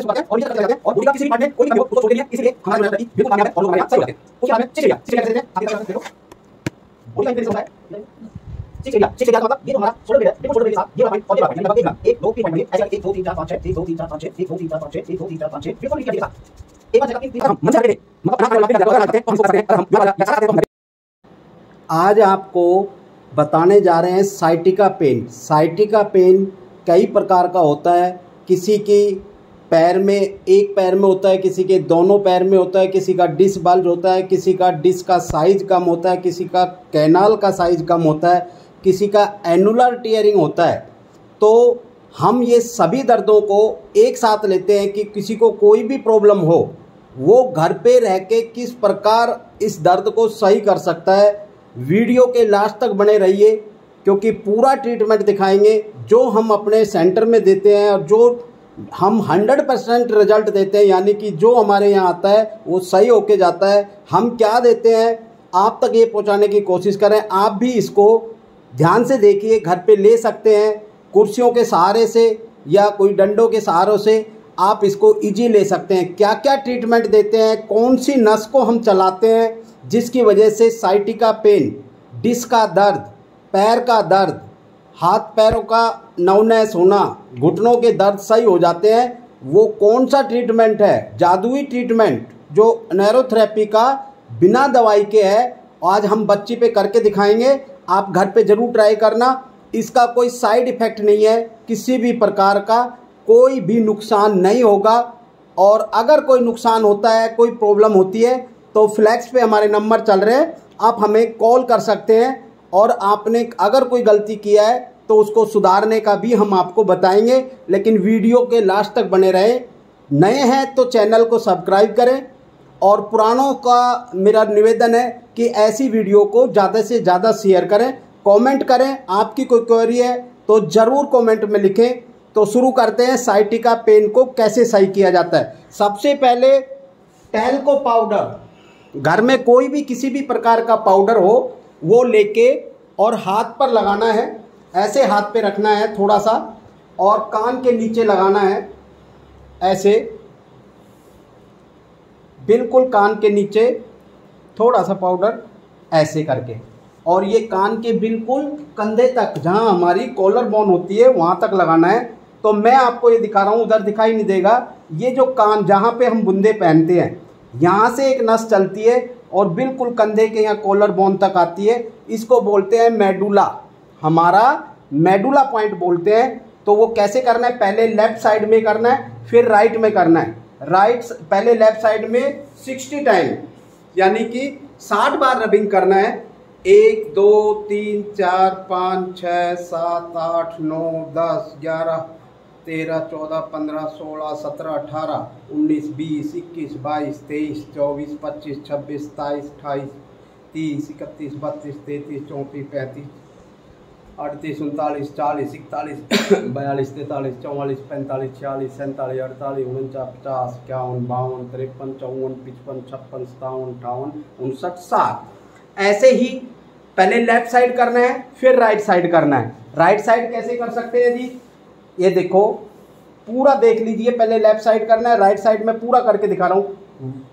ऊपर से और नीचे करते हैं और बॉडी का किसी भी पार्ट में कोई कमी हो उसको छोड़ने के लिए इसलिए हमारा जो है बिल्कुल कामयाब है और लोग हमारे यहाँ सही हो जाते हैं। उसके बाद में सिक्स एरिया कैसे देते हैं आगे देखो बॉडी का इंक्रीज होता है सिक्स एरिया का मतलब ये जो हमारा शोल्डर ब्लेड है बिल्कुल शोल्डर ब्लेड के साथ ये वाला पॉइंट और ये वाला पॉइंट लगभग 1 2 3 पॉइंट ऐसे 1 2 3 4 5 6 1 2 3 4 5 6 1 2 3 4 5 6 1 2 3 4 5 6 बिल्कुल नीचे के साथ एक बार जगह 3 हम मन से करके मतलब अपना वाला भी करते हैं और हम कर सकते हैं हम जो वाला या करते हैं तो आज आपको बताने जा रहे हैं साइटिका पेन। साइटिका पेन कई प्रकार का होता है। किसी की पैर में एक पैर में होता है, किसी के दोनों पैर में होता है, किसी का डिस्क बल्ज होता है, किसी का डिस्क का साइज कम होता है, किसी का कैनाल का साइज कम होता है, किसी का एनुलर टीयरिंग होता है। तो हम ये सभी दर्दों को एक साथ लेते हैं कि किसी को कोई भी प्रॉब्लम हो वो घर पे रह के किस प्रकार इस दर्द को सही कर सकता है। वीडियो के लास्ट तक बने रहिए क्योंकि पूरा ट्रीटमेंट दिखाएंगे जो हम अपने सेंटर में देते हैं और जो हम 100% रिजल्ट देते हैं, यानी कि जो हमारे यहाँ आता है वो सही होके जाता है। हम क्या देते हैं आप तक ये पहुँचाने की कोशिश करें। आप भी इसको ध्यान से देखिए, घर पे ले सकते हैं कुर्सियों के सहारे से या कोई डंडों के सहारों से आप इसको इजी ले सकते हैं। क्या क्या ट्रीटमेंट देते हैं, कौन सी नस को हम चलाते हैं जिसकी वजह से साइटिका पेन, डिस्क का दर्द, पैर का दर्द, हाथ पैरों का नवनेस होना, घुटनों के दर्द सही हो जाते हैं। वो कौन सा ट्रीटमेंट है, जादुई ट्रीटमेंट जो नैरोथेरेपी का बिना दवाई के है, आज हम बच्ची पे करके दिखाएंगे। आप घर पे ज़रूर ट्राई करना। इसका कोई साइड इफ़ेक्ट नहीं है, किसी भी प्रकार का कोई भी नुकसान नहीं होगा। और अगर कोई नुकसान होता है, कोई प्रॉब्लम होती है तो फ्लैक्स पे हमारे नंबर चल रहे हैं, आप हमें कॉल कर सकते हैं। और आपने अगर कोई गलती किया है तो उसको सुधारने का भी हम आपको बताएंगे। लेकिन वीडियो के लास्ट तक बने रहें। नए हैं तो चैनल को सब्सक्राइब करें और पुरानों का मेरा निवेदन है कि ऐसी वीडियो को ज़्यादा से ज़्यादा शेयर करें, कमेंट करें। आपकी कोई क्वेरी है तो ज़रूर कमेंट में लिखें। तो शुरू करते हैं साइटिका पेन को कैसे सही किया जाता है। सबसे पहले टैल्को पाउडर, घर में कोई भी किसी भी प्रकार का पाउडर हो वो लेके और हाथ पर लगाना है। ऐसे हाथ पे रखना है थोड़ा सा और कान के नीचे लगाना है, ऐसे बिल्कुल कान के नीचे थोड़ा सा पाउडर ऐसे करके, और ये कान के बिल्कुल कंधे तक जहाँ हमारी कॉलर बोन होती है वहाँ तक लगाना है। तो मैं आपको ये दिखा रहा हूँ, उधर दिखाई नहीं देगा। ये जो कान जहाँ पे हम बुंदे पहनते हैं यहाँ से एक नस चलती है और बिल्कुल कंधे के यहाँ कॉलर बोन तक आती है। इसको बोलते हैं मेडुला, हमारा मेडुला पॉइंट बोलते हैं। तो वो कैसे करना है, पहले लेफ्ट साइड में करना है फिर राइट में करना है। पहले लेफ्ट साइड में 60 टाइम यानी कि 60 बार रबिंग करना है। 1 2 3 4 5 6 7 8 9 10 11 13 14 15 16 17 18 19 20 21 22 23 24 25 26 27 28 30 31 32 33 34 35 38 39 40 41 42 43 44 45 46 47 48 49 50 51 52 53 54 55 56 57 58 59 60। ऐसे ही पहले लेफ्ट साइड करना है फिर राइट साइड करना है। राइट साइड कैसे कर सकते हैं जी, ये देखो पूरा देख लीजिए। पहले लेफ्ट साइड करना है, राइट साइड में पूरा करके दिखा रहा हूँ।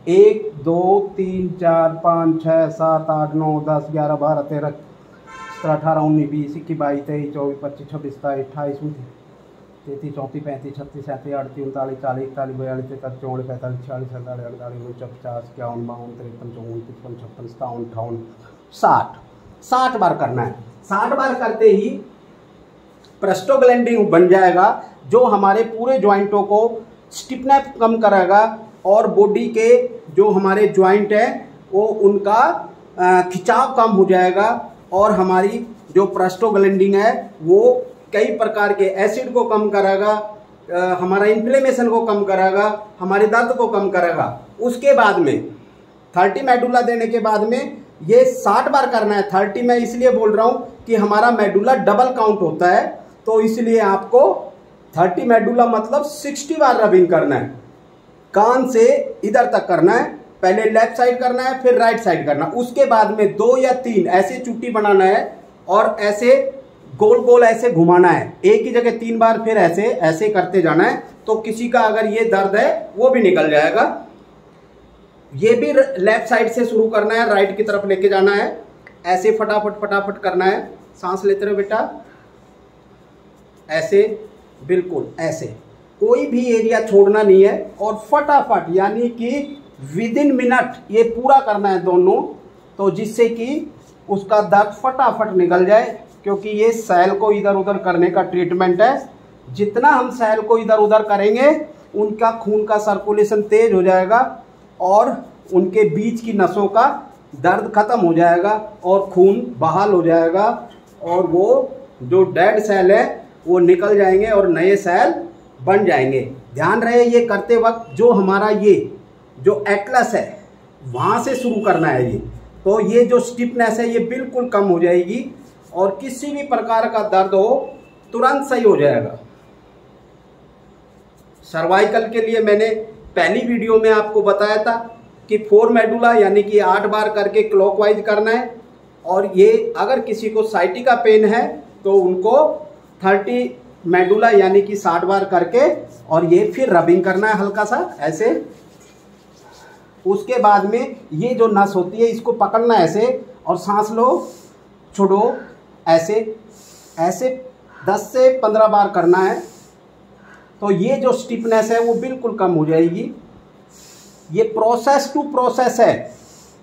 1 2 3 4 5 6 7 8 9 10 11 12 13 18 19 20 21 22 23 24 25 26 27 28 33 34 35 36 37 38 39 40 41 42 43 44 45 46 47 48 49 50 51 52 53 54 55 56 57 58 60 बार करना है। 60 बार करते ही प्रेस्टोग्लैंडिन बन जाएगा जो हमारे पूरे ज्वाइंटों को स्टिफनेस कम करेगा और बॉडी के जो हमारे ज्वाइंट है वो उनका खिंचाव कम हो जाएगा। और हमारी जो प्रेस्टोग्लैंडिन है वो कई प्रकार के एसिड को कम करेगा, हमारा इन्फ्लेमेशन को कम करेगा, हमारे दर्द को कम करेगा। उसके बाद में 30 मेडुला देने के बाद में ये 60 बार करना है। 30 मैं इसलिए बोल रहा हूँ कि हमारा मेडुला डबल काउंट होता है, तो इसलिए आपको 30 मेडुला मतलब 60 बार रबिंग करना है। कान से इधर तक करना है, पहले लेफ्ट साइड करना है फिर राइट साइड करना। उसके बाद में 2 या 3 ऐसे चुट्टी बनाना है और ऐसे गोल गोल ऐसे घुमाना है, एक ही जगह 3 बार, फिर ऐसे ऐसे करते जाना है। तो किसी का अगर ये दर्द है वो भी निकल जाएगा। ये भी लेफ्ट साइड से शुरू करना है, राइट की तरफ लेके जाना है, ऐसे फटाफट फटाफट करना है। सांस लेते रहो बेटा, ऐसे बिल्कुल ऐसे, कोई भी एरिया छोड़ना नहीं है और फटाफट यानी कि विद इन मिनट ये पूरा करना है दोनों, तो जिससे कि उसका दर्द फटाफट निकल जाए। क्योंकि ये सेल को इधर उधर करने का ट्रीटमेंट है। जितना हम सेल को इधर उधर करेंगे उनका खून का सर्कुलेशन तेज हो जाएगा और उनके बीच की नसों का दर्द खत्म हो जाएगा और खून बहाल हो जाएगा और वो जो डेड सेल है वो निकल जाएंगे और नए सेल बन जाएंगे। ध्यान रहे ये करते वक्त जो हमारा ये जो एटलस है वहाँ से शुरू करना है ये, तो ये जो स्टिफनेस है ये बिल्कुल कम हो जाएगी और किसी भी प्रकार का दर्द हो तुरंत सही हो जाएगा। सर्वाइकल के लिए मैंने पहली वीडियो में आपको बताया था कि 4 मेडुला यानी कि 8 बार करके क्लॉकवाइज करना है। और ये अगर किसी को साइटिका पेन है तो उनको 30 मेडुला यानी कि 60 बार करके और ये फिर रबिंग करना है हल्का सा ऐसे। उसके बाद में ये जो नस होती है इसको पकड़ना ऐसे और सांस लो, छोड़ो, ऐसे ऐसे 10 से 15 बार करना है। तो ये जो स्टिफनेस है वो बिल्कुल कम हो जाएगी। ये प्रोसेस टू प्रोसेस है।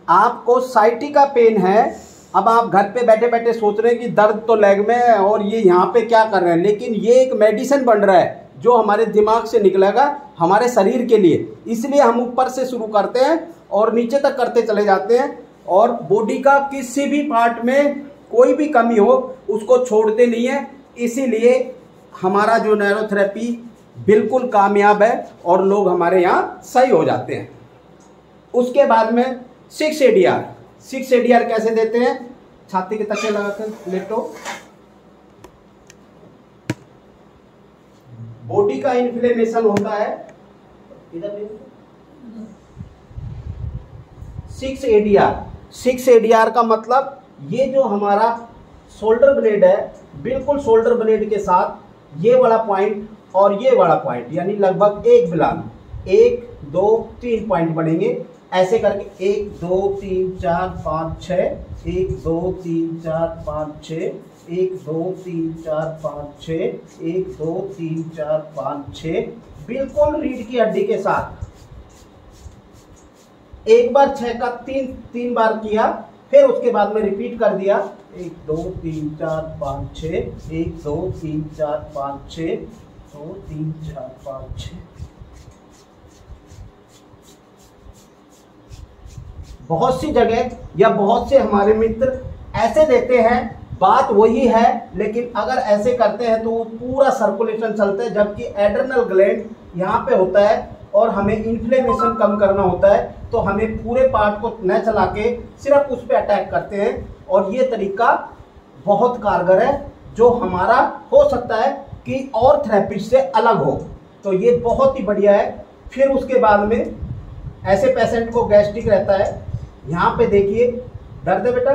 आपको साइटिका पेन है, अब आप घर पे बैठे बैठे सोच रहे हैं कि दर्द तो लेग में है और ये यहाँ पे क्या कर रहे हैं, लेकिन ये एक मेडिसिन बन रहा है जो हमारे दिमाग से निकलेगा हमारे शरीर के लिए। इसलिए हम ऊपर से शुरू करते हैं और नीचे तक करते चले जाते हैं और बॉडी का किसी भी पार्ट में कोई भी कमी हो उसको छोड़ते नहीं है। इसीलिए हमारा जो न्यूरोथेरेपी बिल्कुल कामयाब है और लोग हमारे यहाँ सही हो जाते हैं। उसके बाद में 6 ADR। 6 ADR कैसे देते हैं? छाती के तकिए लगाकर लेटो, बॉडी का इन्फ्लेमेशन होता है इधर। 6 ADR। 6 ADR का मतलब ये जो हमारा शोल्डर ब्लेड है बिल्कुल शोल्डर ब्लेड के साथ ये वाला पॉइंट और ये वाला पॉइंट यानी लगभग एक बिलान 1 2 3 पॉइंट बनेंगे ऐसे करके 1 2 3 4 5 6 1 2 3 4 5 6 1 2 3 4 5 6 1 2 3 4 5 6 बिल्कुल रीढ़ की हड्डी के साथ। एक बार 6 का 3 बार किया, फिर उसके बाद में रिपीट कर दिया 1 2 3 4 5 6 1 2 3 4 5 6 2 3 4 5 6। बहुत सी जगह या बहुत से हमारे मित्र ऐसे देते हैं, बात वही है, लेकिन अगर ऐसे करते हैं तो वो पूरा सर्कुलेशन चलता है, जबकि एड्रेनल ग्लैंड यहाँ पे होता है और हमें इन्फ्लेमेशन कम करना होता है तो हमें पूरे पार्ट को न चला के सिर्फ उस पर अटैक करते हैं। और ये तरीका बहुत कारगर है जो हमारा हो सकता है कि और थेरेपिस्ट से अलग हो, तो ये बहुत ही बढ़िया है। फिर उसके बाद में ऐसे पेशेंट को गैस्ट्रिक रहता है, यहाँ पे देखिए दर्द है बेटा,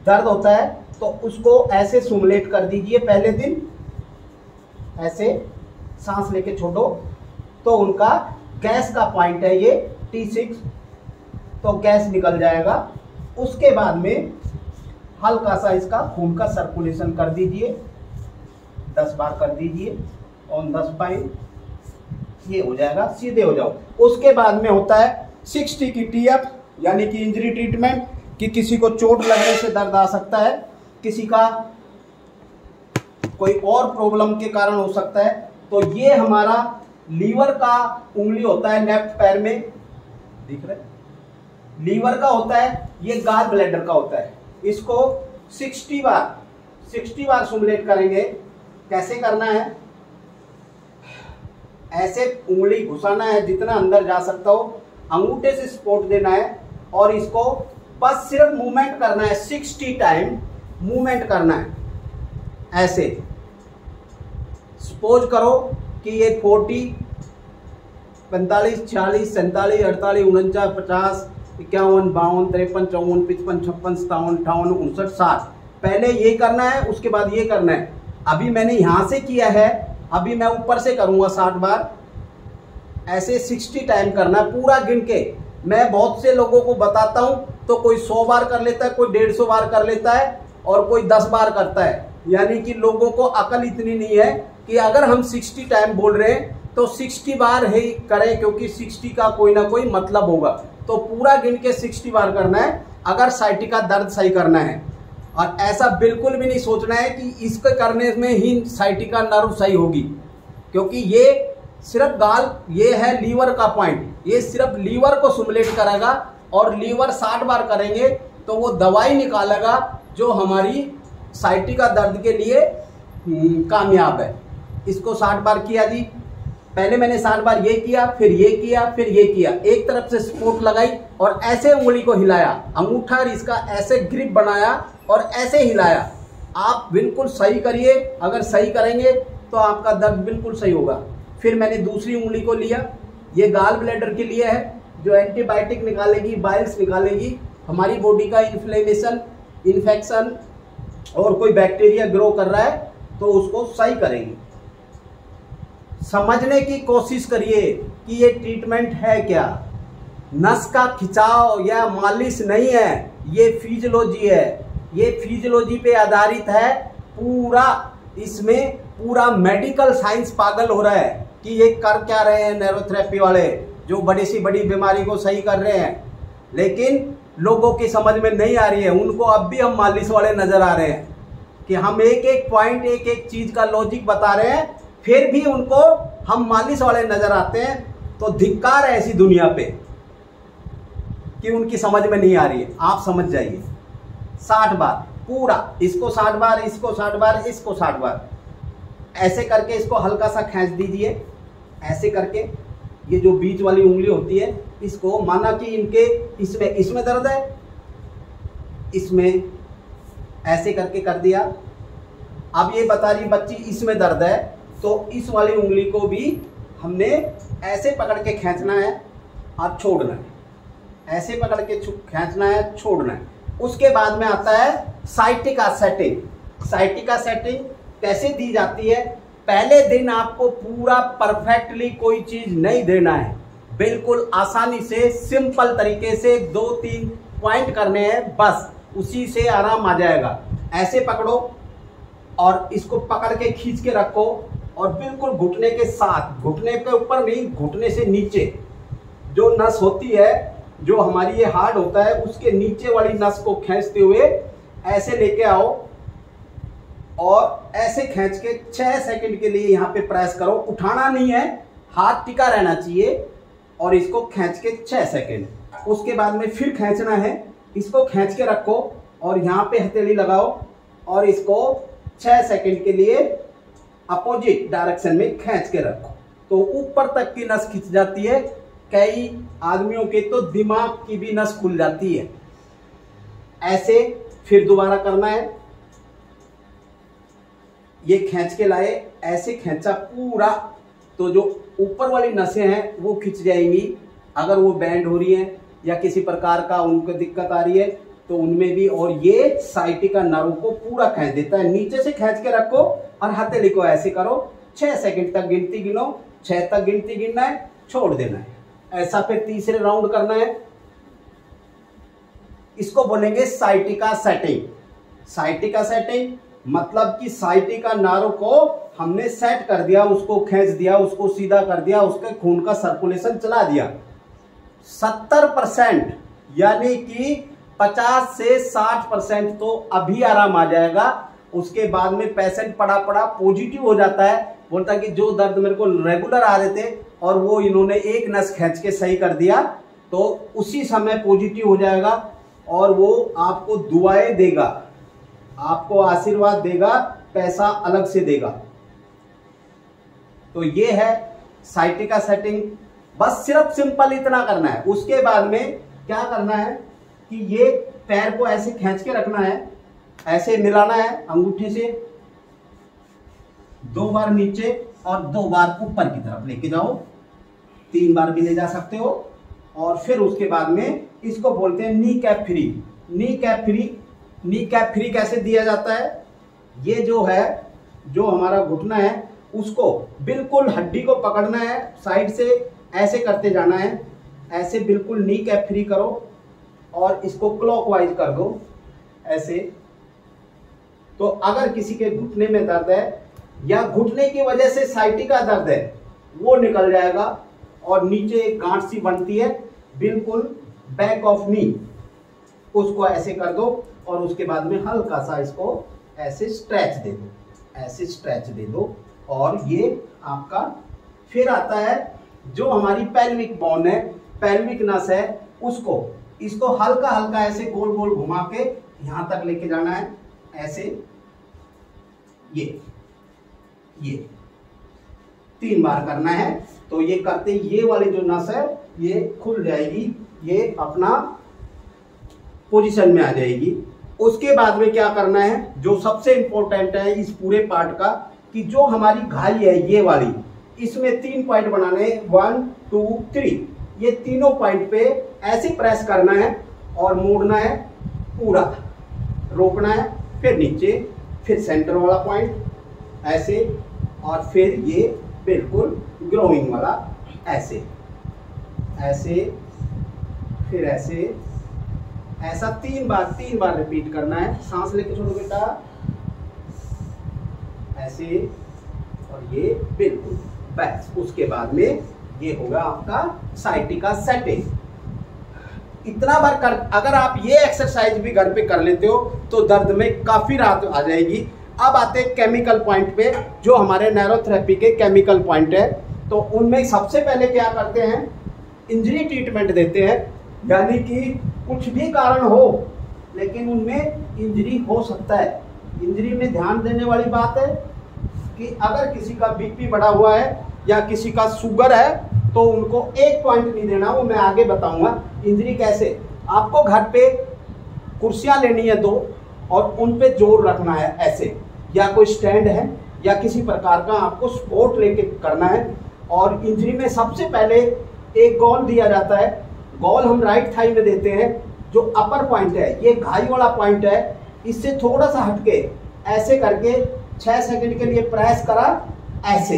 दर्द होता है तो उसको ऐसे सुमलेट कर दीजिए पहले दिन, ऐसे सांस लेके छोड़ो तो उनका गैस का पॉइंट है ये T6, तो गैस निकल जाएगा। उसके बाद में हल्का सा इसका खून का सर्कुलेशन कर दीजिए, 10 बार कर दीजिए ऑन 10 पॉइंट, ये हो जाएगा, सीधे हो जाओ। उसके बाद में होता है 60 की TF यानी कि इंजरी ट्रीटमेंट, कि किसी को चोट लगने से दर्द आ सकता है, किसी का कोई और प्रॉब्लम के कारण हो सकता है। तो ये हमारा लीवर का उंगली होता है लेफ्ट पैर में, दिख रहा है, लीवर का होता है, ये गॉल ब्लैडर का होता है। इसको 60 बार सुमलेट करेंगे। कैसे करना है? ऐसे उंगली घुसाना है जितना अंदर जा सकता हो, अंगूठे से सपोर्ट देना है और इसको बस सिर्फ मूवमेंट करना है, 60 टाइम मूवमेंट करना है। ऐसे सपोज करो कि ये 40 45 46 47 48 49 50 51 52 53 54 55 56 57 58 59 60 पहले ये करना है, उसके बाद ये करना है। अभी मैंने यहाँ से किया है, अभी मैं ऊपर से करूँगा 60 बार। ऐसे 60 टाइम करना है पूरा गिन के। मैं बहुत से लोगों को बताता हूँ तो कोई 100 बार कर लेता है, कोई 150 बार कर लेता है और कोई 10 बार करता है। यानी कि लोगों को अकल इतनी नहीं है कि अगर हम 60 टाइम बोल रहे हैं तो 60 बार ही करें, क्योंकि 60 का कोई ना कोई मतलब होगा। तो पूरा गिन के 60 बार करना है अगर साइटिका दर्द सही करना है। और ऐसा बिल्कुल भी नहीं सोचना है कि इसके करने में ही साइटिका नर्व सही होगी, क्योंकि ये सिर्फ गाल, ये है लीवर का पॉइंट, ये सिर्फ लीवर को सिमुलेट करेगा। और लीवर 60 बार करेंगे तो वो दवाई निकालेगा जो हमारी साइटिका दर्द के लिए कामयाब है। इसको 60 बार किया जी। पहले मैंने 60 बार ये किया, फिर ये किया, फिर ये किया। एक तरफ से सपोर्ट लगाई और ऐसे उंगली को हिलाया, अंगूठा इसका ऐसे ग्रिप बनाया और ऐसे हिलाया। आप बिल्कुल सही करिए, अगर सही करेंगे तो आपका दर्द बिल्कुल सही होगा। फिर मैंने दूसरी उंगली को लिया, ये गाल ब्लैडर के लिए है, जो एंटीबायोटिक निकालेगी, बाइल्स निकालेगी, हमारी बॉडी का इन्फ्लेमेशन, इन्फेक्शन और कोई बैक्टीरिया ग्रो कर रहा है तो उसको सही करेगी। समझने की कोशिश करिए कि ये ट्रीटमेंट है क्या। नस का खिंचाव या मालिश नहीं है, ये फिजियोलॉजी है। ये फिजियोलॉजी पे आधारित है पूरा। इसमें पूरा मेडिकल साइंस पागल हो रहा है कि ये कर क्या रहे हैं न्यूरोथेरेपी वाले, जो बड़ी सी बड़ी बीमारी को सही कर रहे हैं, लेकिन लोगों की समझ में नहीं आ रही है। उनको अब भी हम मालिश वाले नजर आ रहे हैं कि हम एक एक पॉइंट, एक एक चीज का लॉजिक बता रहे हैं, फिर भी उनको हम मालिश वाले नजर आते हैं। तो धिक्कार है ऐसी दुनिया पे कि उनकी समझ में नहीं आ रही है। आप समझ जाइए। 60 बार पूरा, इसको 60 बार, इसको 60 बार, इसको 60 बार, ऐसे करके इसको हल्का सा खींच दीजिए। ऐसे करके ये जो बीच वाली उंगली होती है, इसको माना कि इनके इसमें दर्द है, इसमें ऐसे करके कर दिया। अब ये बता रही बच्ची इसमें दर्द है, तो इस वाली उंगली को भी हमने ऐसे पकड़ के खींचना है और छोड़ना है। ऐसे पकड़ के खींचना है, छोड़ना है। उसके बाद में आता है साइटिका सेटिंग। साइटिका सेटिंग कैसे दी जाती है? पहले दिन आपको पूरा परफेक्टली कोई चीज नहीं देना है, बिल्कुल आसानी से सिंपल तरीके से 2-3 पॉइंट करने हैं, बस उसी से आराम आ जाएगा। ऐसे पकड़ो और इसको पकड़ के खींच के रखो और बिल्कुल घुटने के साथ, घुटने के ऊपर नहीं, घुटने से नीचे जो नस होती है, जो हमारी ये हार्ड होता है, उसके नीचे वाली नस को खींचते हुए ऐसे लेके आओ और ऐसे खींच के 6 सेकंड के लिए यहाँ पे प्रेस करो। उठाना नहीं है, हाथ टिका रहना चाहिए और इसको खींच के 6 सेकंड। उसके बाद में फिर खींचना है, इसको खींच के रखो और यहाँ पे हथेली लगाओ और इसको 6 सेकंड के लिए अपोजिट डायरेक्शन में खींच के रखो, तो ऊपर तक की नस खिंच जाती है। कई आदमियों के तो दिमाग की भी नस खुल जाती है। ऐसे फिर दोबारा करना है, ये खींच के लाए, ऐसे खींचा पूरा, तो जो ऊपर वाली नसें हैं वो खिंच जाएंगी। अगर वो बैंड हो रही है या किसी प्रकार का उनको दिक्कत आ रही है तो उनमें भी। और ये साइटिका नर्व को पूरा खींच देता है। नीचे से खींच के रखो और हथेली को ऐसे करो, 6 सेकंड तक गिनती गिनो, 6 तक गिनती गिनना है, छोड़ देना है। ऐसा फिर तीसरे राउंड करना है। इसको बोलेंगे साइटिका सेटिंग। साइटिका सेटिंग मतलब कि साइटिका नर्व को हमने सेट कर दिया, उसको खींच दिया, उसको सीधा कर दिया, उसके खून का सर्कुलेशन चला दिया। 70% यानी कि 50 से 60% तो अभी आराम आ जाएगा। उसके बाद में पेशेंट पड़ा पॉजिटिव हो जाता है, बोलता है कि जो दर्द मेरे को रेगुलर आ रहे थे और वो इन्होंने एक नस खींच के सही कर दिया, तो उसी समय पॉजिटिव हो जाएगा और वो आपको दुआएं देगा, आपको आशीर्वाद देगा, पैसा अलग से देगा। तो ये है साइटिका सेटिंग। बस सिर्फ सिंपल इतना करना है। उसके बाद में क्या करना है कि ये पैर को ऐसे खींच के रखना है, ऐसे मिलाना है अंगूठे से, 2 बार नीचे और 2 बार ऊपर की तरफ लेके जाओ, 3 बार भी ले जा सकते हो। और फिर उसके बाद में इसको बोलते हैं knee cap free. Knee cap free knee cap free कैसे दिया जाता है? ये जो है, जो हमारा घुटना है उसको बिल्कुल हड्डी को पकड़ना है, साइड से ऐसे करते जाना है, ऐसे बिल्कुल नी कैप फ्री करो और इसको क्लॉकवाइज कर दो ऐसे। तो अगर किसी के घुटने में दर्द है या घुटने की वजह से साइटिका दर्द है वो निकल जाएगा। और नीचे एक गांठ सी बनती है बिल्कुल बैक ऑफ नी, उसको ऐसे कर दो और उसके बाद में हल्का सा इसको ऐसे स्ट्रेच दे दो, ऐसे स्ट्रेच दे दो। और ये आपका फिर आता है जो हमारी पेल्विक बोन है, पेल्विक नस है, उसको इसको हल्का हल्का ऐसे गोल गोल घुमा के यहां तक लेके जाना है ऐसे। ये 3 बार करना है। तो ये करते ये वाली जो नस है ये खुल जाएगी, ये अपना पोजीशन में आ जाएगी। उसके बाद में क्या करना है, जो सबसे इंपॉर्टेंट है इस पूरे पार्ट का, कि जो हमारी घाई है ये वाली, इसमें 3 पॉइंट बनाने हैं, 1 2 3। ये तीनों पॉइंट पे ऐसे प्रेस करना है और मोड़ना है पूरा, रोकना है, फिर नीचे, फिर सेंटर वाला पॉइंट ऐसे, और फिर ये बिल्कुल ग्रोइंग वाला ऐसे ऐसे, फिर ऐसे, ऐसा 3 बार रिपीट करना है। सांस लेके छोड़ो बेटा, ऐसे, और ये बिल्कुल बस। उसके बाद में ये होगा आपका साइटिका सेटिंग। इतना बार कर, अगर आप ये एक्सरसाइज भी घर पे कर लेते हो तो दर्द में काफी राहत आ जाएगी। अब आते हैं केमिकल पॉइंट पे, जो हमारे नैरोथेरेपी के केमिकल पॉइंट है। तो उनमें सबसे पहले क्या करते हैं, इंजरी ट्रीटमेंट देते हैं। यानी कि कुछ भी कारण हो लेकिन उनमें इंजरी हो सकता है। इंजरी में ध्यान देने वाली बात है कि अगर किसी का बीपी बढ़ा हुआ है या किसी का शुगर है तो उनको 1 पॉइंट नहीं देना, वो मैं आगे बताऊंगा इंजरी कैसे। आपको घर पे कुर्सियां लेनी है 2 और उन पे जोर रखना है ऐसे, या कोई स्टैंड है या किसी प्रकार का आपको सपोर्ट लेके करना है। और इंजरी में सबसे पहले एक गॉल दिया जाता है। गॉल हम राइट थाई में देते हैं। जो अपर पॉइंट है, ये घाई वाला पॉइंट है, इससे थोड़ा सा हटके ऐसे करके 6 सेकंड के लिए प्रेस करा ऐसे।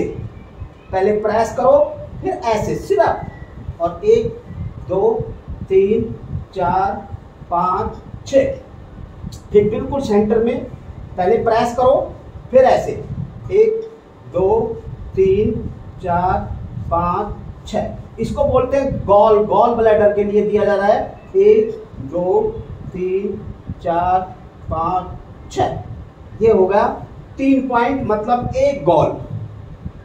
पहले प्रेस करो, फिर ऐसे सिर्फ, और 1 2 3 4 5 6, फिर बिल्कुल सेंटर में पहले प्रेस करो, फिर ऐसे 1 2 3 4 5 6। इसको बोलते हैं गॉल। गॉल ब्लैडर के लिए दिया जा रहा है 1 2 3 4 5 6। ये होगा 3 पॉइंट, मतलब 1 गॉल।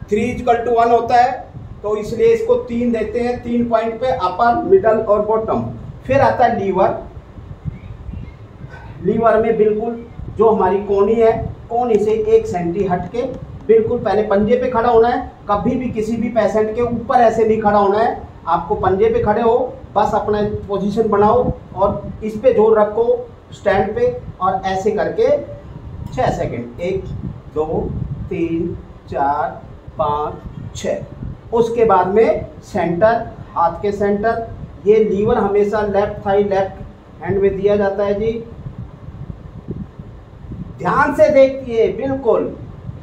3 = 1 होता है तो इसलिए इसको 3 देते हैं। 3 पॉइंट पे अपर, मिडल और बॉटम। फिर आता है लीवर। लीवर में बिल्कुल जो हमारी कोनी है, कोनी से 1 सेंटी हटके बिल्कुल पहले पंजे पे खड़ा होना है। कभी भी किसी भी पेशेंट के ऊपर ऐसे नहीं खड़ा होना है। आपको पंजे पे खड़े हो, बस अपना पोजीशन बनाओ और इस पे जोर रखो स्टैंड पे, और ऐसे करके 6 सेकंड, 1 2 3 4 5 6। उसके बाद में सेंटर, हाथ के सेंटर। ये लीवर हमेशा लेफ्ट थाई, लेफ्ट हैंड में दिया जाता है जी। ध्यान से देखिए, बिल्कुल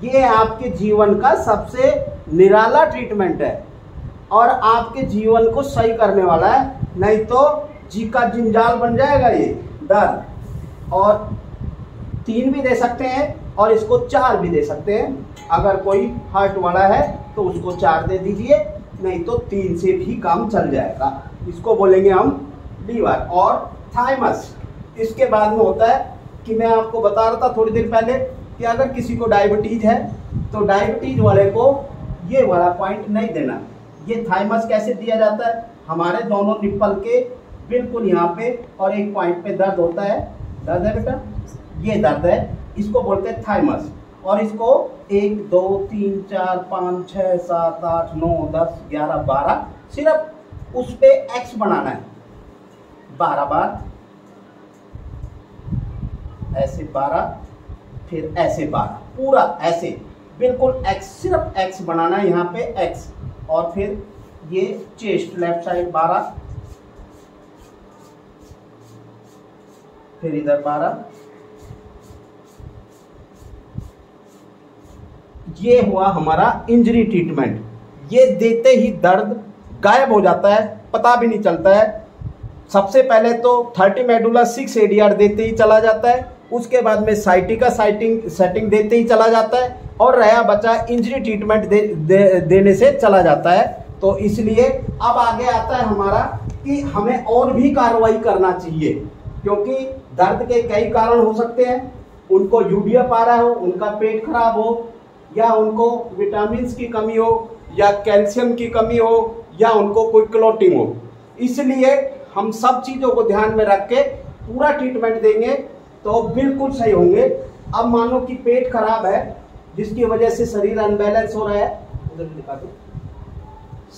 ये आपके जीवन का सबसे निराला ट्रीटमेंट है और आपके जीवन को सही करने वाला है। नहीं तो जी का जंजाल बन जाएगा ये दर्द। और 3 भी दे सकते हैं और इसको 4 भी दे सकते हैं। अगर कोई हार्ट वाला है तो उसको 4 दे दीजिए, नहीं तो 3 से भी काम चल जाएगा। इसको बोलेंगे हम लीवर। और थाइमस इसके बाद में होता है कि मैं आपको बता रहा था थोड़ी देर पहले कि अगर किसी को डायबिटीज है तो डायबिटीज वाले को ये वाला पॉइंट नहीं देना। ये थाइमस कैसे दिया जाता है, हमारे दोनों निप्पल के बिल्कुल यहाँ पे और एक पॉइंट पे दर्द होता है। दर्द है बेटा, ये दर्द है, इसको बोलते हैं थाइमस। और इसको 1 2 3 4 5 6 7 8 9 10 11 12, सिर्फ उस पे एक्स बनाना है 12 बार, ऐसे 12, फिर ऐसे 12, पूरा ऐसे बिल्कुल एक्स, सिर्फ एक्स बनाना है यहाँ पे एक्स। और फिर ये चेस्ट लेफ्ट साइड 12, फिर इधर 12, ये हुआ हमारा इंजरी ट्रीटमेंट। ये देते ही दर्द गायब हो जाता है, पता भी नहीं चलता है। सबसे पहले तो 30 मेडुला 6 ADR देते ही चला जाता है, उसके बाद में साइटिका सेटिंग देते ही चला जाता है, और रहा बचा इंजरी ट्रीटमेंट देने से चला जाता है। तो इसलिए अब आगे आता है हमारा कि हमें और भी कार्रवाई करना चाहिए, क्योंकि दर्द के कई कारण हो सकते हैं। उनको यूडियप आ रहा हो, उनका पेट खराब हो, या उनको विटामिन की कमी हो, या कैल्शियम की कमी हो, या उनको कोई क्लॉटिंग हो। इसलिए हम सब चीज़ों को ध्यान में रख के पूरा ट्रीटमेंट देंगे तो बिल्कुल सही होंगे। अब मानो कि पेट खराब है, जिसकी वजह से शरीर अनबैलेंस हो रहा है, उधर दिखा दो,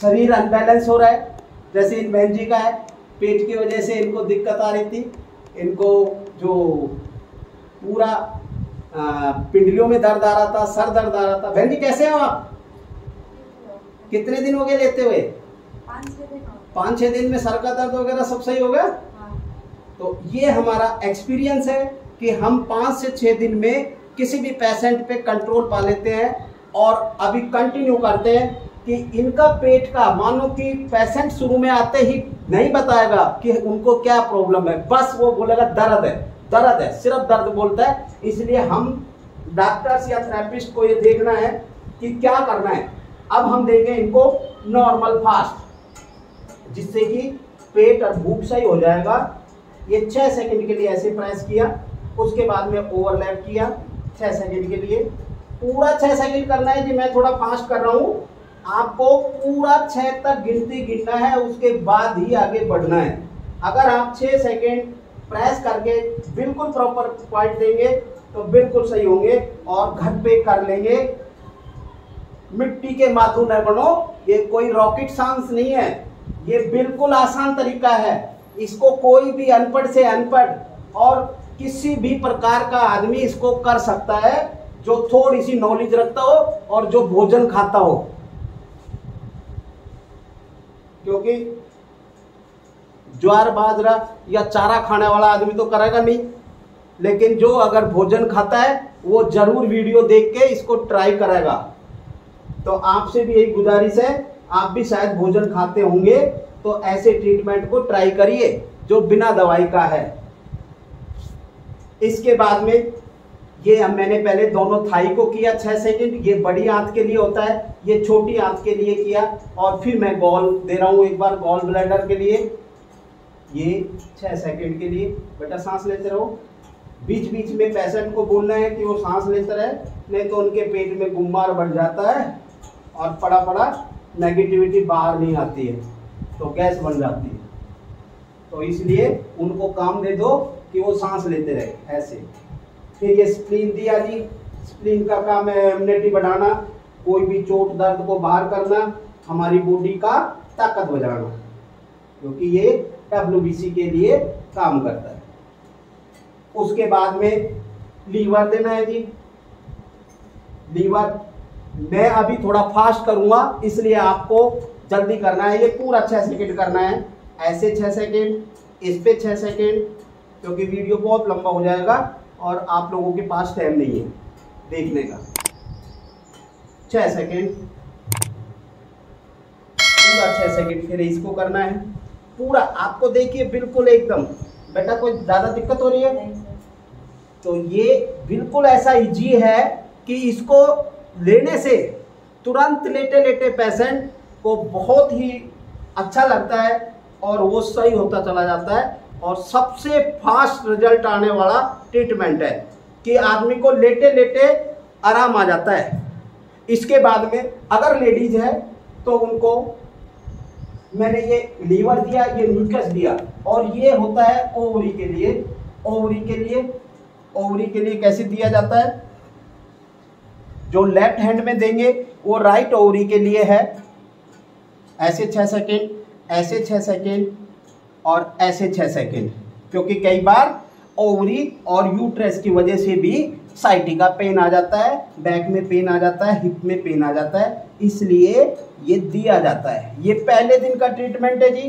शरीर अनबैलेंस हो रहा है। जैसे इन बहन जी का है, पेट की वजह से इनको दिक्कत आ रही थी, इनको जो पूरा पिंडलियों में दर्द आ रहा था, सर दर्द आ रहा था। बहन जी कैसे हो आप? कितने दिन हो गए लेते हुए? 5-6 दिन में सर का दर्द वगैरह सब सही हो गया? तो ये हमारा एक्सपीरियंस है कि हम 5 से 6 दिन में किसी भी पेशेंट पे कंट्रोल पा लेते हैं, और अभी कंटिन्यू करते हैं कि इनका पेट का, मानो कि पेशेंट शुरू में आते ही नहीं बताएगा कि उनको क्या प्रॉब्लम है, बस वो बोलेगा दर्द है, दर्द है, सिर्फ दर्द बोलता है। इसलिए हम डॉक्टर्स या थेरेपिस्ट को ये देखना है कि क्या करना है। अब हम देंगे इनको नॉर्मल फास्ट, जिससे कि पेट और भूख सही हो जाएगा। ये 6 सेकंड के लिए ऐसे प्रेस किया, उसके बाद में ओवरलैप किया 6 सेकंड के लिए, पूरा 6 सेकंड करना है जी। मैं थोड़ा फास्ट कर रहा हूँ, आपको पूरा 6 तक गिनती गिनना है, उसके बाद ही आगे बढ़ना है। अगर आप 6 सेकंड प्रेस करके बिल्कुल प्रॉपर पॉइंट देंगे तो बिल्कुल सही होंगे, और घर पे कर लेंगे। मिट्टी के माथू न बनो, ये कोई रॉकेट साइंस नहीं है, ये बिल्कुल आसान तरीका है। इसको कोई भी अनपढ़ से अनपढ़ और किसी भी प्रकार का आदमी इसको कर सकता है, जो थोड़ी सी नॉलेज रखता हो और जो भोजन खाता हो। क्योंकि ज्वार बाजरा या चारा खाने वाला आदमी तो करेगा नहीं, लेकिन जो अगर भोजन खाता है वो जरूर वीडियो देख के इसको ट्राई करेगा। तो आपसे भी यही गुजारिश है, आप भी शायद भोजन खाते होंगे, तो ऐसे ट्रीटमेंट को ट्राई करिए जो बिना दवाई का है। इसके बाद में ये मैंने पहले दोनों थाई को किया 6 सेकंड, ये बड़ी आंत के लिए होता है, ये छोटी आंत के लिए किया, और फिर मैं गॉल दे रहा हूँ एक बार गॉल ब्लैडर के लिए, ये 6 सेकंड के लिए। बेटा सांस लेते रहो, बीच बीच में पेशेंट को बोलना है कि वो सांस लेते रहे, नहीं तो उनके पेट में गुम्मार बढ़ जाता है और पड़ा पड़ा नेगेटिविटी बाहर नहीं आती है, तो गैस बन जाती है। तो इसलिए उनको काम दे दो कि वो सांस लेते रहे ऐसे। फिर ये स्प्लीन दिया जी, स्प्लीन का काम है इम्यूनिटी बढ़ाना, कोई भी चोट दर्द को बाहर करना, हमारी बॉडी का ताकत बढ़ाना, क्योंकि ये WBC के लिए काम करता है। उसके बाद में लीवर देना है जी। लीवर मैं अभी थोड़ा फास्ट करूंगा, इसलिए आपको जल्दी करना है। ये पूरा 6 सेकंड करना है, ऐसे 6 सेकंड, इस पे 6 सेकंड, क्योंकि वीडियो बहुत लंबा हो जाएगा और आप लोगों के पास टाइम नहीं है देखने का। 6 सेकंड, पूरा 6 सेकंड, फिर इसको करना है पूरा। आपको देखिए बिल्कुल एकदम, बेटा कोई ज़्यादा दिक्कत हो रही है? तो ये बिल्कुल ऐसा इजी है कि इसको लेने से तुरंत लेटे लेटे पेशेंट को बहुत ही अच्छा लगता है और वो सही होता चला जाता है, और सबसे फास्ट रिजल्ट आने वाला ट्रीटमेंट है कि आदमी को लेटे लेटे आराम आ जाता है। इसके बाद में अगर लेडीज है तो उनको मैंने ये लीवर दिया, ये म्यूकस दिया, और ये होता है ओवरी के लिए। ओवरी के लिए कैसे दिया जाता है? जो लेफ्ट हैंड में देंगे वो राइट ओवरी के लिए है। ऐसे 6 सेकेंड, ऐसे 6 सेकेंड और ऐसे 6 सेकेंड, क्योंकि कई बार ओवरी और यूट्रस की वजह से भी साइटिका पेन आ जाता है, बैक में पेन आ जाता है, हिप में पेन आ जाता है, इसलिए ये दिया जाता है। ये पहले दिन का ट्रीटमेंट है जी,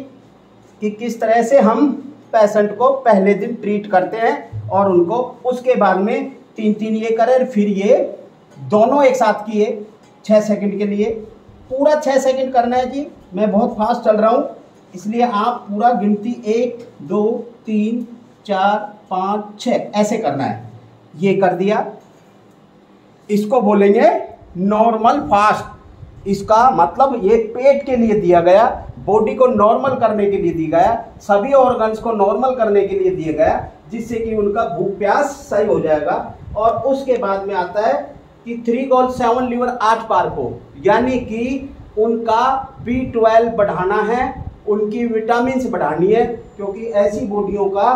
कि किस तरह से हम पेशेंट को पहले दिन ट्रीट करते हैं और उनको उसके बाद में 3-3 ये करें, फिर ये दोनों एक साथ किए 6 सेकंड के लिए, पूरा 6 सेकंड करना है जी। मैं बहुत फास्ट चल रहा हूँ, इसलिए आप पूरा गिनती 1 2 3 4 5 6 ऐसे करना है। ये कर दिया, इसको बोलेंगे नॉर्मल फास्ट। इसका मतलब ये पेट के लिए दिया गया, बॉडी को नॉर्मल करने के लिए दिया गया, सभी ऑर्गन्स को नॉर्मल करने के लिए दिया गया, जिससे कि उनका भूख प्यास सही हो जाएगा। और उसके बाद में आता है कि 3 गोल 7 लीवर 8 पार को, यानी कि उनका B12 बढ़ाना है, उनकी विटामिन से बढ़ानी है, क्योंकि ऐसी बॉडियों का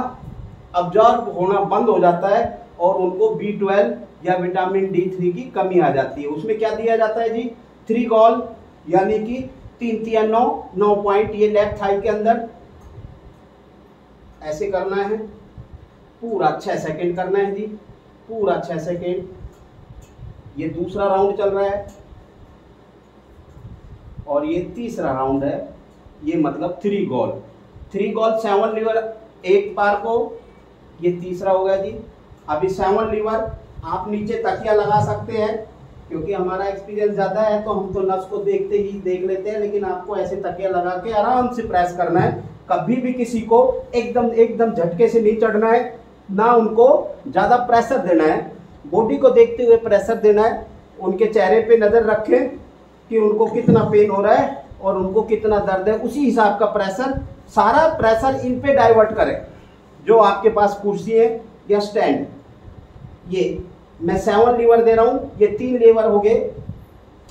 अब्जॉर्ब होना बंद हो जाता है और उनको B12 या विटामिन D3 की कमी आ जाती है। उसमें क्या दिया जाता है जी, 3 गोल यानी कि 3 3 9 पॉइंट, ये लेफ्ट थाई के अंदर ऐसे करना है, पूरा 6 सेकंड करना है जी, पूरा 6 सेकंड। ये दूसरा राउंड चल रहा है और ये तीसरा राउंड है, ये मतलब 3 गोल 7 लीवर 8 पार को, ये तीसरा हो गया जी। अभी 7 लीवर आप नीचे तकिया लगा सकते हैं, क्योंकि हमारा एक्सपीरियंस ज़्यादा है तो हम तो नस को देखते ही देख लेते हैं, लेकिन आपको ऐसे तकिया लगा के आराम से प्रेस करना है। कभी भी किसी को एकदम झटके से नहीं चढ़ना है, ना उनको ज़्यादा प्रेशर देना है, बॉडी को देखते हुए प्रेशर देना है। उनके चेहरे पे नज़र रखें कि उनको कितना पेन हो रहा है और उनको कितना दर्द है, उसी हिसाब का प्रेशर, सारा प्रेशर इन पे डाइवर्ट करें। जो आपके पास कुर्सी है या स्टैंड, ये मैं 7 लीवर दे रहा हूँ, ये 3 लीवर हो गए,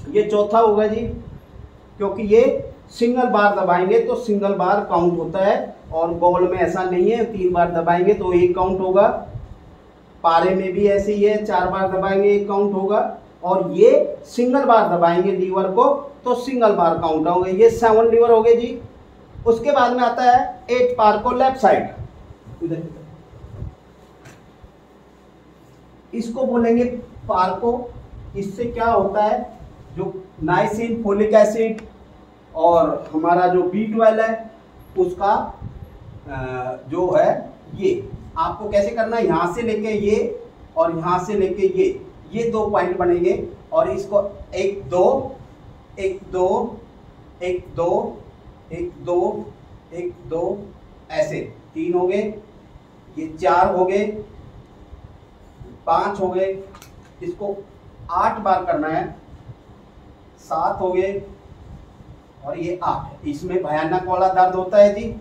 ये चौथा होगा जी, क्योंकि ये सिंगल बार दबाएंगे तो सिंगल बार काउंट होता है, और गोल में ऐसा नहीं है 3 बार दबाएंगे तो 1 काउंट होगा। पारे में भी ऐसे ही है, 4 बार दबाएंगे 1 काउंट होगा, और ये सिंगल बार दबाएंगे लीवर को तो सिंगल बार काउंट होंगे। ये 7 लीवर हो गए जी। उसके बाद में आता है 8 पार को लेफ्ट साइड, इसको बोलेंगे पार को। इससे क्या होता है, जो नाइसिन, फोलिक एसिड और हमारा जो B12 है उसका जो है, ये आपको कैसे करना है, यहाँ से लेके ये और यहाँ से लेके ये 2 पॉइंट बनेंगे, और इसको 1 2 1 2 1 2 1 2 1 2 ऐसे 3 हो गए, ये 4 हो गए, 5 हो गए, इसको 8 बार करना है, 7 हो गए और ये 8। इसमें भयानक वाला दर्द होता है जी,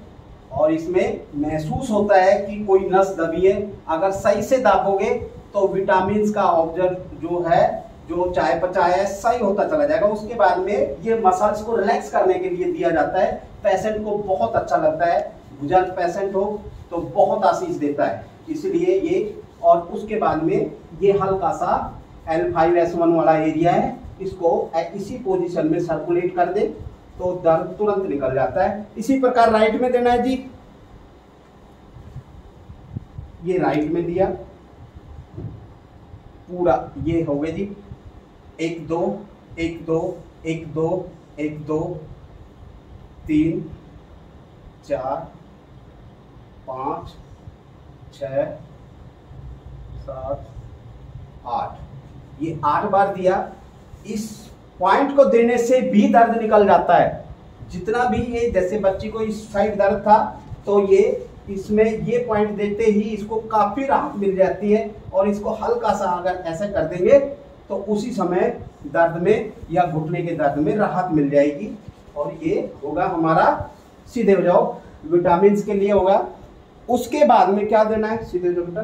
और इसमें महसूस होता है कि कोई नस दबी है। अगर सही से दाबोगे तो विटामिन का ऑब्जर्व जो है, जो चाय पचाया है, सही होता चला जाएगा। उसके बाद में ये मसल्स को रिलैक्स करने के लिए दिया जाता है। पेशेंट को बहुत अच्छा लगता है, बुजुर्ग पेशेंट हो तो बहुत आशीष देता है, इसलिए ये। और उसके बाद में ये हल्का सा L5S1 वाला एरिया है, इसको इसी पोजीशन में सर्कुलेट कर दे तो दर्द तुरंत निकल जाता है। इसी प्रकार राइट में देना है जी, ये राइट में दिया पूरा, ये हो गए जी 1 2 1 2 1 2 1 2 3 4 5 6 7 8, ये 8 बार दिया। इस पॉइंट को देने से भी दर्द निकल जाता है, जितना भी ये, जैसे बच्ची को इस साइड दर्द था तो ये इसमें ये पॉइंट देते ही इसको काफी राहत मिल जाती है। और इसको हल्का सा अगर ऐसे कर देंगे तो उसी समय दर्द में या घुटने के दर्द में राहत मिल जाएगी। और ये होगा हमारा, सीधे हो जाओ, विटामिन के लिए होगा। उसके बाद में क्या देना है, सीधे जो बेटा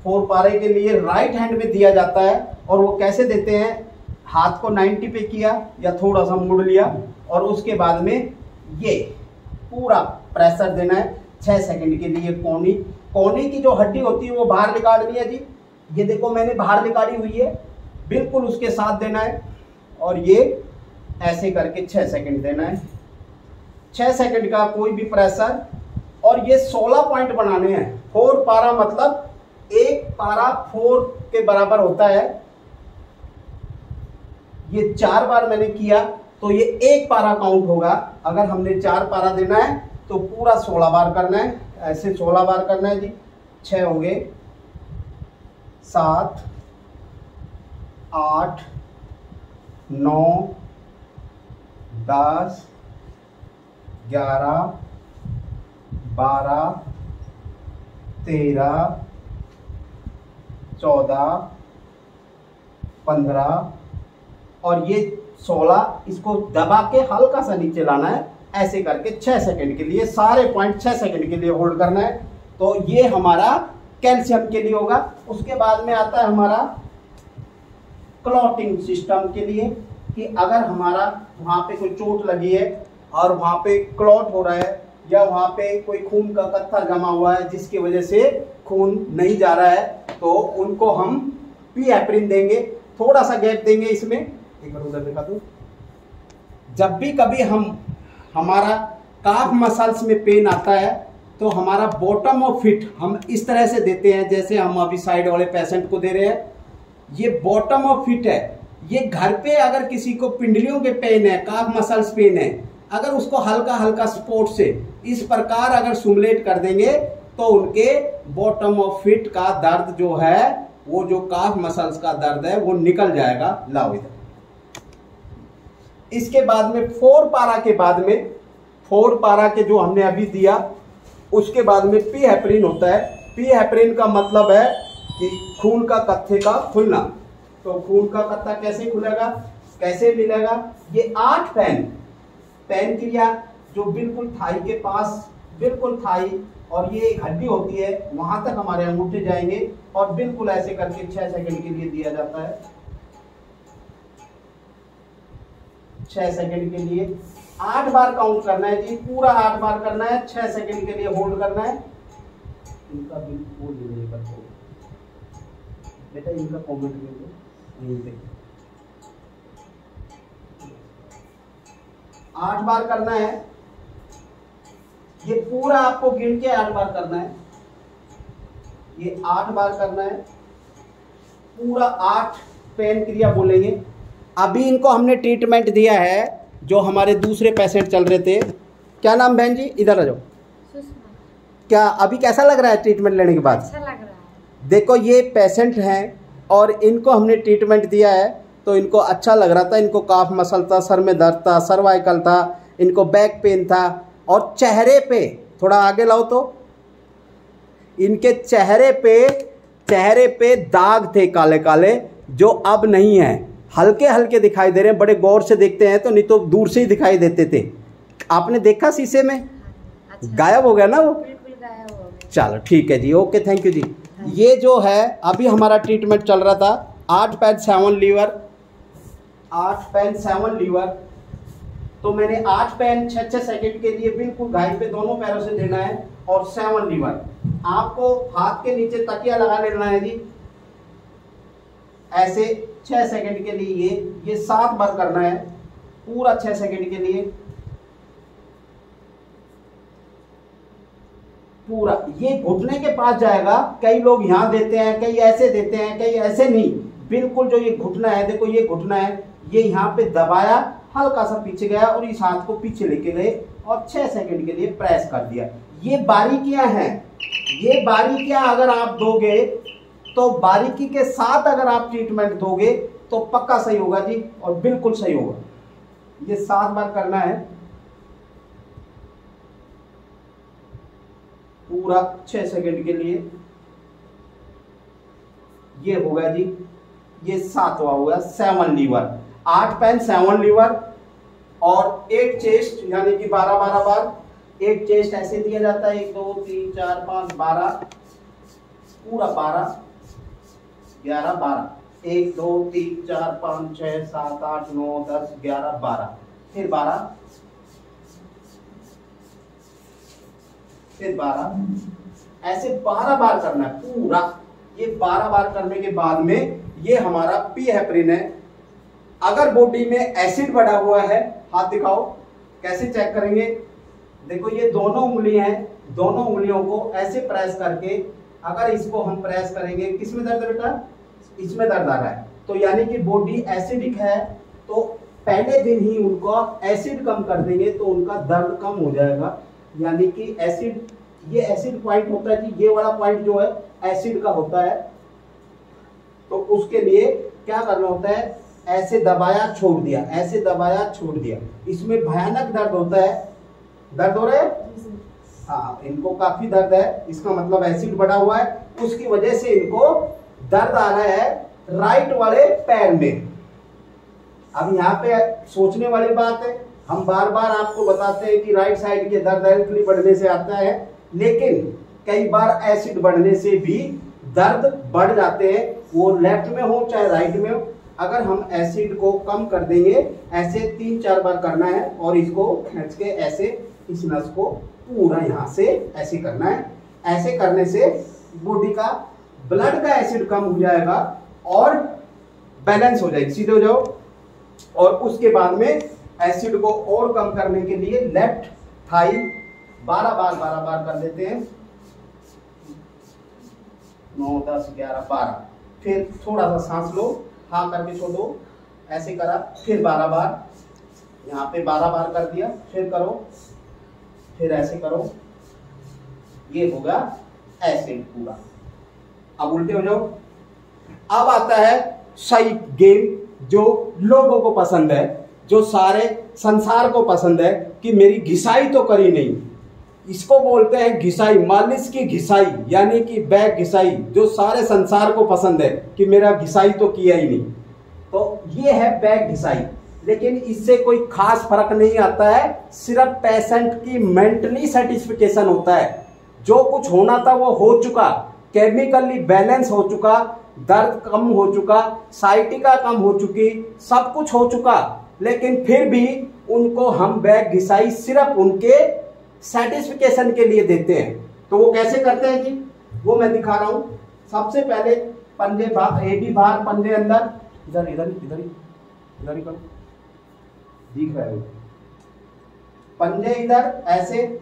4 पारे के लिए राइट हैंड में दिया जाता है। और वो कैसे देते हैं, हाथ को 90 पे किया या थोड़ा सा मुड़ लिया, और उसके बाद में ये पूरा प्रेशर देना है 6 सेकंड के लिए। कोहनी की जो हड्डी होती है वो बाहर निकालनी है जी, ये देखो मैंने बाहर निकाली हुई है, बिल्कुल उसके साथ देना है। और ये ऐसे करके 6 सेकंड देना है, 6 सेकंड का कोई भी प्रेशर। और ये 16 पॉइंट बनाने हैं। 4 पारा मतलब 1 पारा 4 के बराबर होता है। ये 4 बार मैंने किया तो ये 1 पारा काउंट होगा। अगर हमने 4 पारा देना है तो पूरा 16 बार करना है। ऐसे 16 बार करना है जी। 6 हो गए, 7, 8, 9, 10, 11, 12, 13, 14, 15 और ये 16। इसको दबा के हल्का सा नीचे लाना है, ऐसे करके 6 सेकंड के लिए, सारे पॉइंट 6 सेकंड के लिए होल्ड करना है। तो ये हमारा कैल्शियम के लिए होगा। उसके बाद में आता है हमारा क्लॉटिंग सिस्टम के लिए, कि अगर हमारा वहाँ पे कोई चोट लगी है और वहाँ पे क्लॉट हो रहा है, या वहाँ पे कोई खून का कत्था जमा हुआ है जिसकी वजह से खून नहीं जा रहा है, तो उनको हम पी एप्रिन देंगे। थोड़ा सा गैप देंगे इसमें, एक बार उधर दिखा दो। जब भी कभी हमारा काफ मसल्स में पेन आता है तो हमारा बॉटम ऑफ फिट हम इस तरह से देते हैं, जैसे हम अभी साइड वाले पेशेंट को दे रहे हैं। ये बॉटम ऑफ फिट है। ये घर पे अगर किसी को पिंडलियों के पेन है, काफ मसल्स पेन है, अगर उसको हल्का हल्का सपोर्ट से इस प्रकार अगर सुमुलेट कर देंगे तो उनके बॉटम ऑफ फिट का दर्द जो है, वो जो काफ मसल्स का दर्द है, वो निकल जाएगा। लाओ इधर। इसके बाद में 4 पारा के बाद में, 4 पारा के जो हमने अभी दिया, उसके बाद में पी हेपरिन होता है। पी हेपरिन का मतलब है कि खून का कत्थे का खुलना। तो खून का कत्था कैसे खुलेगा, कैसे मिलेगा? ये 8 पेन क्रिया जो बिल्कुल थाई के पास, बिल्कुल थाई, और ये एक हड्डी होती है, वहां तक हमारे अंगूठे जाएंगे और बिल्कुल ऐसे करके 6 सेकंड के लिए दिया जाता है। 6 सेकंड के लिए 8 बार काउंट करना है जी, पूरा 8 बार करना है, 6 सेकंड के लिए होल्ड करना है। इनका बिल्कुल बेटा, इनका कमेंट दे 8 बार करना है। ये पूरा आपको गिन के 8 बार करना है। ये 8 बार करना है, पूरा 8 पेन क्रिया बोलेंगे। अभी इनको हमने ट्रीटमेंट दिया है, जो हमारे दूसरे पेशेंट चल रहे थे। क्या नाम बहन जी? इधर आ जाओ। क्या अभी कैसा लग रहा है ट्रीटमेंट लेने के बाद? अच्छा लग रहा है। देखो, ये पेशेंट हैं और इनको हमने ट्रीटमेंट दिया है तो इनको अच्छा लग रहा था। इनको काफ मसल था, सर में दर्द था, सर्वाइकल था, इनको बैक पेन था, और चेहरे पे, थोड़ा आगे लाओ तो, इनके चेहरे पे दाग थे काले काले, जो अब नहीं है, हल्के हल्के दिखाई दे रहे हैं। बड़े गौर से देखते हैं तो, नहीं तो दूर से ही दिखाई देते थे। आपने देखा शीशे में? अच्छा। गायब हो गया ना वो? बिल्कुल गायब हो गया। चलो ठीक है जी, ओके, थैंक यू जी। ये जो है अभी हमारा ट्रीटमेंट चल रहा था, 8 पेन 7 लीवर, 8 पेन 7 लीवर। तो मैंने 8 पेन 6-6 सेकंड के लिए बिल्कुल घाई पे दोनों पैरों से देना है, और 7 लीवर। आपको हाथ के नीचे तकिया लगा लेना है जी, ऐसे 6 सेकंड के लिए। ये 7 बार करना है, पूरा 6 सेकंड के लिए पूरा। ये घुटने के पास जाएगा। कई लोग यहाँ देते हैं, कई ऐसे देते हैं, कई ऐसे नहीं। बिल्कुल जो ये घुटना है, देखो ये घुटना है, ये यहाँ पे दबाया, हल्का सा पीछे गया और इस हाथ को पीछे लेके गए और 6 सेकंड के लिए प्रेस कर दिया। ये बारीकियां हैं। ये बारीकियां अगर आप दोगे तो, बारीकी के साथ अगर आप ट्रीटमेंट दोगे तो पक्का सही होगा जी, और बिल्कुल सही होगा। ये 7 बार करना है, पूरा 6 सेकंड के लिए। ये होगा जी, ये 7वां होगा 7 लीवर। 8 पेन 7 लीवर और 8 चेस्ट, यानी कि 12-12 बार। 8 चेस्ट ऐसे दिया जाता है, 1 2 3 4 5 12, पूरा 12 11 12, 1 2 3 4 5 6 7 8 9 10 11 12, फिर 12, फिर 12, ऐसे 12 बार करना है पूरा। ये 12 बार करने के बाद में ये हमारा पी हेपरिन है। अगर बॉडी में एसिड बढ़ा हुआ है, हाथ दिखाओ, कैसे चेक करेंगे? देखो ये दोनों उंगलियां हैं, दोनों उंगलियों को ऐसे प्रेस करके, अगर इसको हम प्रेस करेंगे, किसमें दर्द है बेटा? इसमें दर्द आ रहा है, तो यानी कि बॉडी एसिडिक है। तो पहले दिन ही उनको एसिड कम कर देंगे तो उनका दर्द कम हो जाएगा, यानी कि एसिड ये एसिड पॉइंट होता है जी, ये वाला पॉइंट जो है एसिड का होता है। तो उसके लिए क्या करना होता है, ऐसे दबाया छोड़ दिया, ऐसे दबाया छोड़ दिया, इसमें भयानक दर्द होता है। दर्द हो रहा है, हाँ इनको काफी दर्द है, इसका मतलब एसिड बढ़ा हुआ है, उसकी वजह से इनको दर्द आ रहा है राइट वाले पैर में। अब यहाँ पे सोचने वाली बात है, हम बार बार आपको बताते हैं कि राइट साइड के दर्द एल्कली बढ़ने से आता है, लेकिन कई बार एसिड बढ़ने से भी दर्द बढ़ जाते हैं, वो लेफ्ट में हो चाहे राइट में हो। अगर हम एसिड को कम कर देंगे, ऐसे 3-4 बार करना है और इसको खींच के ऐसे इस नस को पूरा यहाँ से ऐसे करना है। ऐसे करने से बॉडी का ब्लड का एसिड कम हो जाएगा और बैलेंस हो जाएगी, सीधे हो जाओ। और उसके बाद में एसिड को और कम करने के लिए लेफ्ट थाई 12 बार कर देते हैं, 9, 10, 11, 12। फिर थोड़ा सा सांस लो, हाँ करके छोड़ो, ऐसे करा, फिर 12 बार, यहाँ पे 12 बार कर दिया, फिर करो, फिर ऐसे करो, ये होगा एसिड पूरा। अब उल्टे हो जाओ। अब आता है सही गेम जो लोगों को पसंद है, जो सारे संसार को पसंद है कि मेरी घिसाई तो करी नहीं, इसको बोलते हैं घिसाई, मालिश की घिसाई, यानी कि बैक घिसाई, जो सारे संसार को पसंद है कि मेरा घिसाई तो किया ही नहीं। तो ये है बैक घिसाई, लेकिन इससे कोई खास फर्क नहीं आता है, सिर्फ पेशेंट की मेंटली सेटिस्फिकेशन होता है। जो कुछ होना था वो हो चुका, केमिकली बैलेंस हो चुका, दर्द कम हो चुका, साइटिका कम हो चुकी, सब कुछ हो चुका, लेकिन फिर भी उनको हम बैक घिसाई सिर्फ उनके सेटिस्फिकेशन के लिए देते हैं। तो वो कैसे करते हैं जी, वो मैं दिखा रहा हूं। सबसे पहले पंजे बाहर, एडी बाहर, पंजे अंदर, इधर इधर इधर इधर ही करो, दिख रहा है, पंजे इधर ऐसे,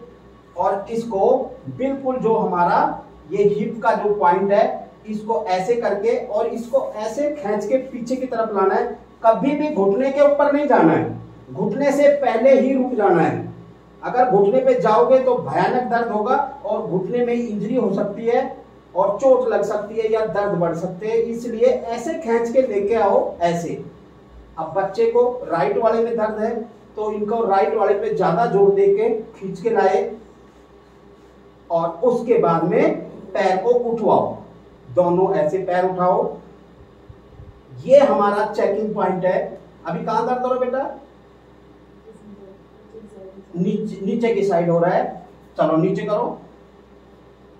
और इसको बिल्कुल जो हमारा ये हिप का जो पॉइंट है, इसको ऐसे करके और इसको ऐसे खींच के पीछे की तरफ लाना है। कभी भी घुटने के ऊपर नहीं जाना है, घुटने से पहले ही रुक जाना है। अगर घुटने पे जाओगे तो भयानक दर्द होगा और घुटने में इंजरी हो सकती है और चोट लग सकती है या दर्द बढ़ सकते हैं, इसलिए ऐसे खींच के लेके आओ ऐसे। अब बच्चे को राइट वाले में दर्द है तो इनको राइट वाले पे ज्यादा जोर देके खींच के लाए और उसके बाद में पैर को उठवाओ, दोनों ऐसे पैर उठाओ। ये हमारा चेकिंग पॉइंट है। अभी कहां दर्द हो रहा है बेटा, नीचे की साइड हो रहा है, चलो नीचे करो।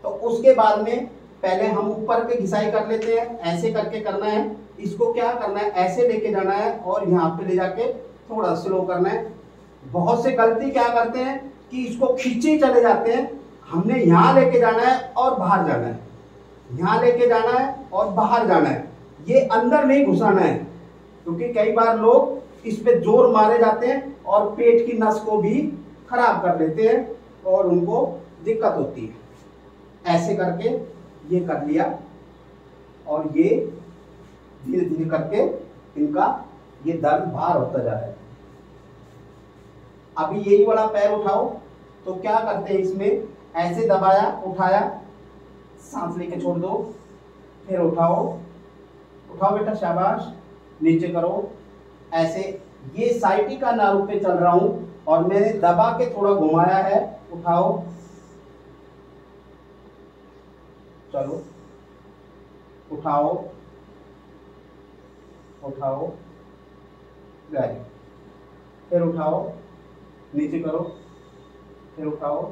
तो उसके बाद में पहले हम ऊपर के घिसाई कर लेते हैं, ऐसे करके करना है। इसको क्या करना है, ऐसे लेके जाना है और यहाँ पे ले जाके थोड़ा स्लो करना है। बहुत से गलती क्या करते हैं कि इसको खींचे चले जाते हैं, हमने यहाँ लेके जाना है और बाहर जाना है, यहाँ लेके जाना है और बाहर जाना है, ये अंदर नहीं घुसाना है, क्योंकि कई बार लोग इस पे जोर मारे जाते हैं और पेट की नस को भी खराब कर लेते हैं और उनको दिक्कत होती है। ऐसे करके ये कर लिया और ये धीरे धीरे करके इनका ये दर्द बाहर होता जा रहा है। अभी यही वाला पैर उठाओ तो क्या करते हैं, इसमें ऐसे दबाया, उठाया, सांस लेके छोड़ दो, फिर उठाओ, उठाओ बेटा, शाबाश, नीचे करो ऐसे। ये साइटिका नार्व पे चल रहा हूं और मैंने दबा के थोड़ा घुमाया है, उठाओ, चलो, उठाओ, उठाओ, गए, फिर उठाओ, नीचे करो, फिर उठाओ,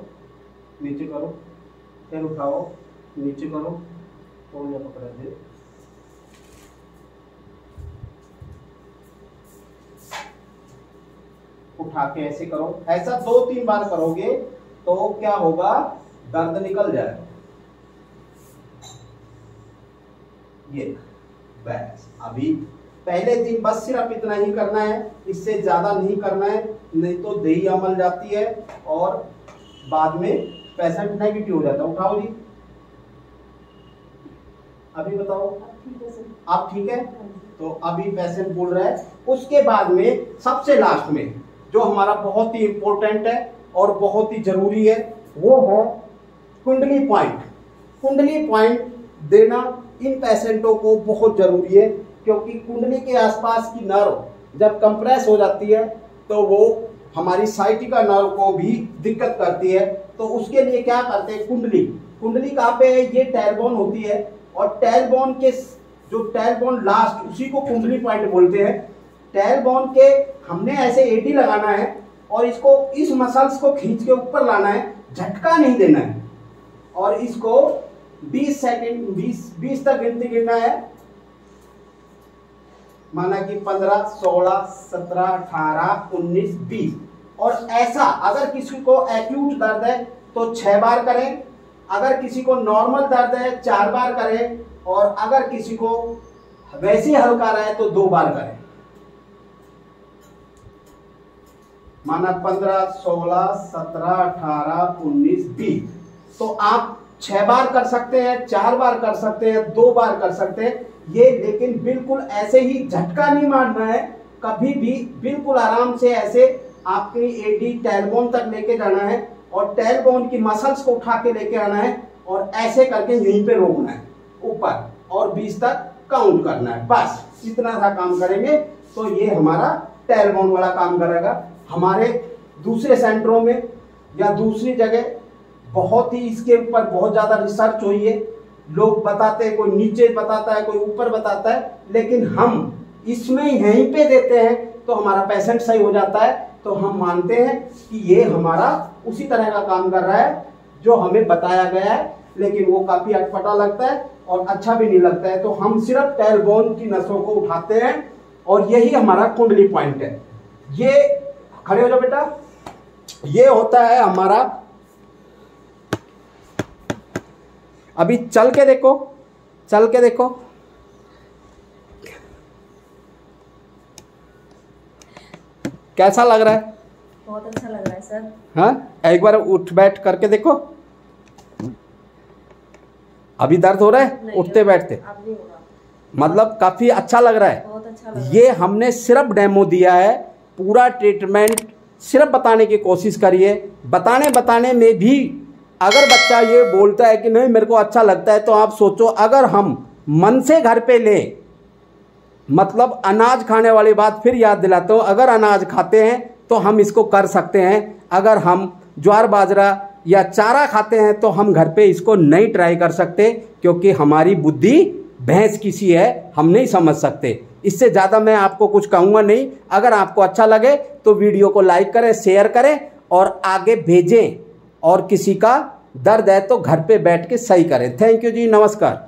नीचे करो, फिर उठाओ, नीचे करो, थोड़ा पकड़ दे, उठा के ऐसे करो। ऐसा 2-3 बार करोगे तो क्या होगा, दर्द निकल जाएगा। ये बस अभी पहले दिन बस सिर्फ इतना ही करना है, इससे ज्यादा नहीं करना है, नहीं तो देही अमल जाती है और बाद में पेशेंट नेगेटिव हो जाता है। उठाओ जी, अभी बताओ, आप ठीक है? तो अभी पेशेंट बोल रहा है। उसके बाद में सबसे लास्ट में जो हमारा बहुत ही इंपॉर्टेंट है और बहुत ही जरूरी है, वो है कुंडली पॉइंट। कुंडली पॉइंट देना इन पेशेंटों को बहुत जरूरी है, क्योंकि कुंडली के आसपास की नर्व जब कंप्रेस हो जाती है तो वो हमारी साइटिका नर्व को भी दिक्कत करती है। तो उसके लिए क्या करते हैं, कुंडली कहाँ पे है, ये टेलबोन होती है, और टेलबोन के जो टेलबोन लास्ट, उसी को कुंडली पॉइंट बोलते हैं। टेलबोन के हमने ऐसे एडी लगाना है और इसको इस मसल्स को खींच के ऊपर लाना है, झटका नहीं देना है, और इसको 20 सेकंड 20 तक गिनती गिनना है। माना कि 15, 16, 17, 18, 19, 20। और ऐसा अगर किसी को एक्यूट दर्द है तो 6 बार करें, अगर किसी को नॉर्मल दर्द है 4 बार करें, और अगर किसी को वैसे हल्का रहा है तो 2 बार करें। माना 15, 16, 17, 18, 19, 20। तो आप 6 बार कर सकते हैं, 4 बार कर सकते हैं, 2 बार कर सकते हैं ये, लेकिन बिल्कुल ऐसे ही झटका नहीं मारना है कभी भी। बिल्कुल आराम से ऐसे आपकी एडी टेलबोन तक लेके जाना है और टेलबोन की मसल्स को उठा के लेके आना है, और ऐसे करके यहीं पे रोकना है ऊपर, और 20 तक काउंट करना है। बस इतना सा काम करेंगे तो ये हमारा टेलबोन वाला काम करेगा। हमारे दूसरे सेंटरों में या दूसरी जगह बहुत ही इसके ऊपर बहुत ज़्यादा रिसर्च हुई है, लोग बताते हैं, कोई नीचे बताता है, कोई ऊपर बताता है, लेकिन हम इसमें यहीं पे देते हैं तो हमारा पेशेंट सही हो जाता है। तो हम मानते हैं कि ये हमारा उसी तरह का काम कर रहा है जो हमें बताया गया है, लेकिन वो काफ़ी अटपटा लगता है और अच्छा भी नहीं लगता है। तो हम सिर्फ टेलबोन की नसों को उठाते हैं और यही हमारा कुंडली पॉइंट है। ये खड़े हो जाओ बेटा, ये होता है हमारा, अभी चल के देखो, चल के देखो, कैसा लग रहा है? बहुत अच्छा लग रहा है सर। हाँ, एक बार उठ बैठ करके देखो। अभी दर्द हो रहा है उठते बैठते? अब नहीं होगा। मतलब काफी अच्छा लग रहा है। बहुत अच्छा लग रहा है। ये हमने सिर्फ डेमो दिया है, पूरा ट्रीटमेंट सिर्फ बताने की कोशिश करिए। बताने में भी अगर बच्चा ये बोलता है कि नहीं मेरे को अच्छा लगता है, तो आप सोचो अगर हम मन से घर पे ले, मतलब अनाज खाने वाली बात फिर याद दिलाता हूँ, अगर अनाज खाते हैं तो हम इसको कर सकते हैं। अगर हम ज्वार बाजरा या चारा खाते हैं तो हम घर पे इसको नहीं ट्राई कर सकते, क्योंकि हमारी बुद्धि भैंस की सी है, हम नहीं समझ सकते। इससे ज़्यादा मैं आपको कुछ कहूँगा नहीं। अगर आपको अच्छा लगे तो वीडियो को लाइक करें, शेयर करें और आगे भेजें, और किसी का दर्द है तो घर पे बैठ के सही करें। थैंक यू जी, नमस्कार।